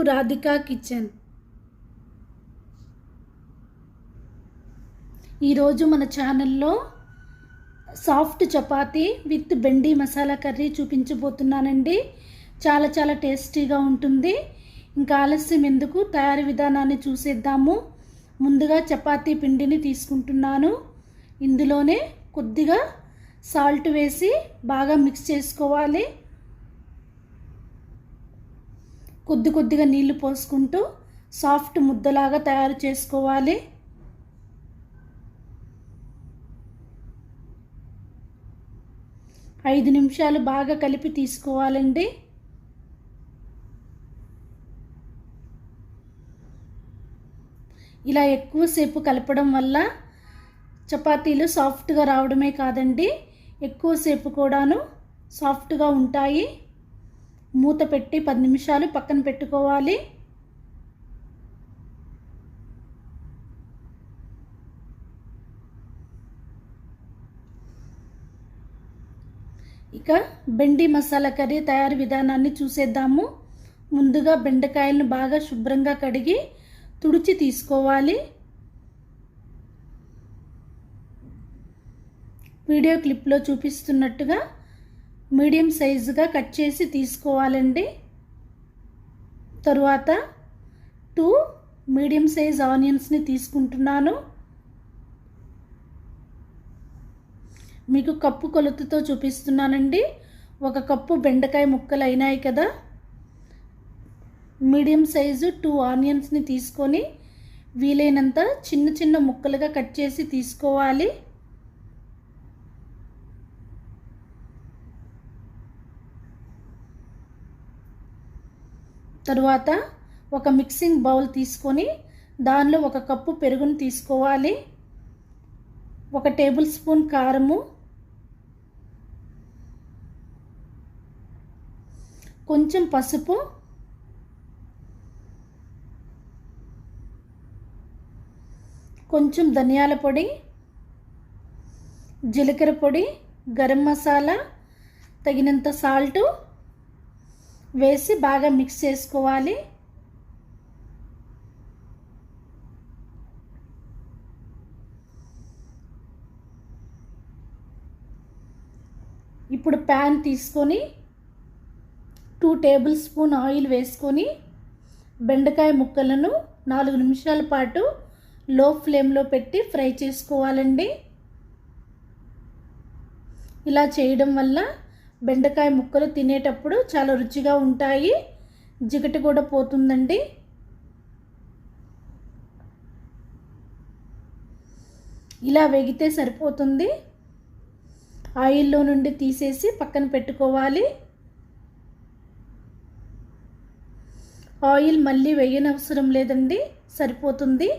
Radhika kitchen. ఈరోజు మన ఛానల్లో soft chapati with bhindi masala curry చూపించబోతున్నానండి. చాలా టేస్టీగా ఉంటుంది. ఇంకా ఆలస్యం ఎందుకు, తయారీ విధానాన్ని చూసేద్దాము. ముందుగా చపాతీ పిండిని తీసుకుంటున్నాను. ఇందులోనే కొద్దిగా సాల్ట్ వేసి బాగా మిక్స్ చేసుకోవాలి. కొద్దిగా నీళ్లు పోసుకుంటూ సాఫ్ట్ ముద్దలాగా తయారు చేసుకోవాలి. ఐదు నిమిషాలు బాగా కలిపి తీసుకోవాలండి. ఇలా ఎక్కువసేపు కలపడం వల్ల చపాతీలు సాఫ్ట్గా రావడమే కాదండి, ఎక్కువసేపు కూడాను సాఫ్ట్గా ఉంటాయి. మూత పెట్టి 10 నిమిషాలు పక్కన పెట్టుకోవాలి. ఇక బెండి మసాలా కర్రీ తయారీ విధానాన్ని చూసేద్దాము. ముందుగా బెండకాయలను బాగా శుభ్రంగా కడిగి తుడిచి తీసుకోవాలి. వీడియో క్లిప్లో చూపిస్తున్నట్టుగా మీడియం సైజుగా కట్ చేసి తీసుకోవాలండి. తరువాత 2 మీడియం సైజ్ ఆనియన్స్ని తీసుకుంటున్నాను. మీకు కప్పు కొలతతో చూపిస్తున్నానండి. 1 కప్పు బెండకాయ ముక్కలు అయినాయి కదా. మీడియం సైజు 2 ఆనియన్స్ని తీసుకొని వీలైనంత చిన్న ముక్కలుగా కట్ చేసి తీసుకోవాలి. తరువాత ఒక మిక్సింగ్ బౌల్ తీసుకొని దానిలో 1 కప్పు పెరుగును తీసుకోవాలి. 1 టేబుల్ స్పూన్ కారము, కొంచెం పసుపు, కొంచెం ధనియాల పొడి, జీలకర్ర పొడి, గరం మసాలా, తగినంత సాల్టు వేసి బాగా మిక్స్ చేసుకోవాలి. ఇప్పుడు ప్యాన్ తీసుకొని 2 టేబుల్ స్పూన్ ఆయిల్ వేసుకొని బెండకాయ ముక్కలను 4 నిమిషాల పాటు లో ఫ్లేమ్లో పెట్టి ఫ్రై చేసుకోవాలండి. ఇలా చేయడం వల్ల బెండకాయ ముక్కలు తినేటప్పుడు చాలా రుచిగా ఉంటాయి, జిగట కూడా పోతుందండి. ఇలా వేగితే సరిపోతుంది. ఆయిల్లో నుండి తీసేసి పక్కన పెట్టుకోవాలి. ఆయిల్ మళ్ళీ వేయనవసరం లేదండి, సరిపోతుంది.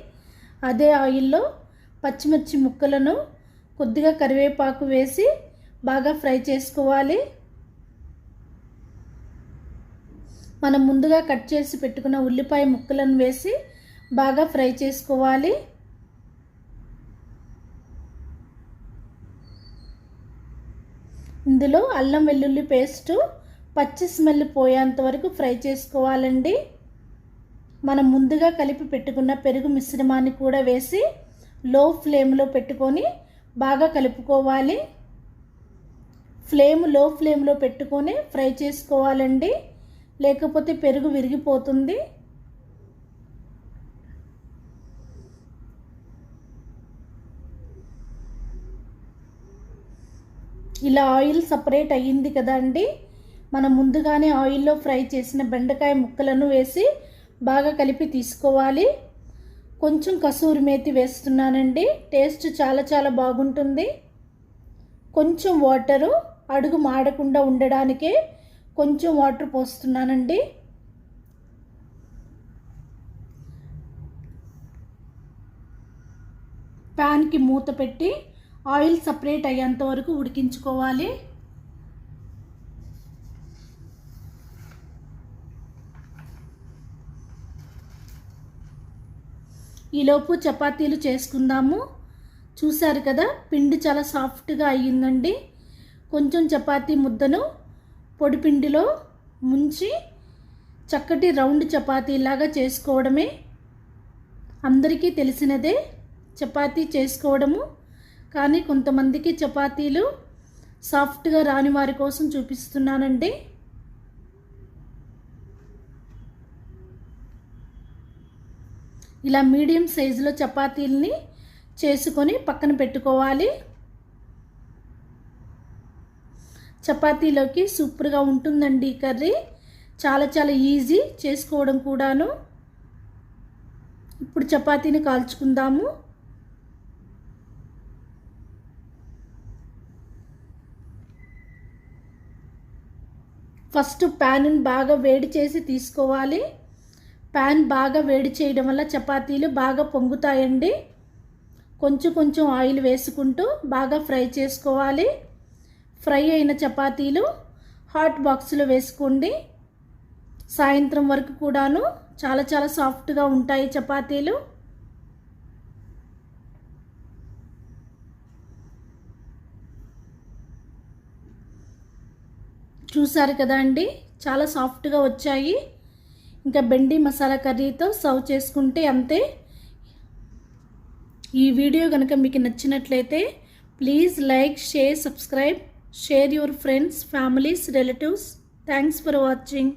అదే ఆయిల్లో పచ్చిమిర్చి ముక్కలను, కొద్దిగా కరివేపాకు వేసి బాగా ఫ్రై చేసుకోవాలి. మనం ముందుగా కట్ చేసి పెట్టుకున్న ఉల్లిపాయ ముక్కలను వేసి బాగా ఫ్రై చేసుకోవాలి. ఇందులో అల్లం వెల్లుల్లి పేస్టు పచ్చి స్మెల్ పోయేంత వరకు ఫ్రై చేసుకోవాలండి. మనం ముందుగా కలిపి పెట్టుకున్న పెరుగు మిశ్రమాన్ని కూడా వేసి లో ఫ్లేమ్లో పెట్టుకొని బాగా కలుపుకోవాలి. లో ఫ్లేమ్లో పెట్టుకొని ఫ్రై చేసుకోవాలండి, లేకపోతే పెరుగు విరిగిపోతుంది. ఇలా ఆయిల్ సపరేట్ అయ్యింది కదా అండి. మనం ముందుగానే ఆయిల్లో ఫ్రై చేసిన బెండకాయ ముక్కలను వేసి బాగా కలిపి తీసుకోవాలి. కొంచెం కసూరి మేతి వేస్తున్నానండి, టేస్ట్ చాలా బాగుంటుంది. కొంచెం వాటరు, అడుగు మాడకుండా ఉండడానికే కొంచెం వాటర్ పోస్తున్నానండి. ప్యాన్కి మూత పెట్టి ఆయిల్ సపరేట్ అయ్యేంత వరకు ఉడికించుకోవాలి. ఈలోపు చపాతీలు చేసుకుందాము. చూశారు కదా, పిండి చాలా సాఫ్ట్గా అయ్యిందండి. కొంచెం చపాతీ ముద్దను పొడిపిండిలో ముంచి చక్కటి రౌండ్ చపాతీలాగా చేసుకోవడమే. అందరికీ తెలిసినదే చపాతీ చేసుకోవడము, కానీ కొంతమందికి చపాతీలు సాఫ్ట్గా రాని వారి కోసం చూపిస్తున్నానండి. ఇలా మీడియం సైజులో చపాతీల్ని చేసుకొని పక్కన పెట్టుకోవాలి. చపాతీలోకి సూపర్గా ఉంటుందండి ఈ కర్రీ. చాలా చాలా ఈజీ చేసుకోవడం కూడాను. ఇప్పుడు చపాతీని కాల్చుకుందాము. ఫస్ట్ ప్యాన్ని బాగా వేడి చేసి తీసుకోవాలి. ప్యాన్ బాగా వేడి చేయడం వల్ల చపాతీలు బాగా పొంగుతాయండి. కొంచెం కొంచెం ఆయిల్ వేసుకుంటూ బాగా ఫ్రై చేసుకోవాలి. ఫ్రై అయిన చపాతీలు హాట్ బాక్స్లో వేసుకోండి. సాయంత్రం వరకు కూడాను చాలా చాలా సాఫ్ట్గా ఉంటాయి చపాతీలు. చూసారు కదా అండి, చాలా సాఫ్ట్గా వచ్చాయి. ఇంకా బెండి మసాలా కర్రీతో సర్వ్ చేసుకుంటే అంతే. ఈ వీడియో కనుక మీకు నచ్చినట్లయితే please like, share, subscribe, share your friends, families, relatives. Thanks for watching.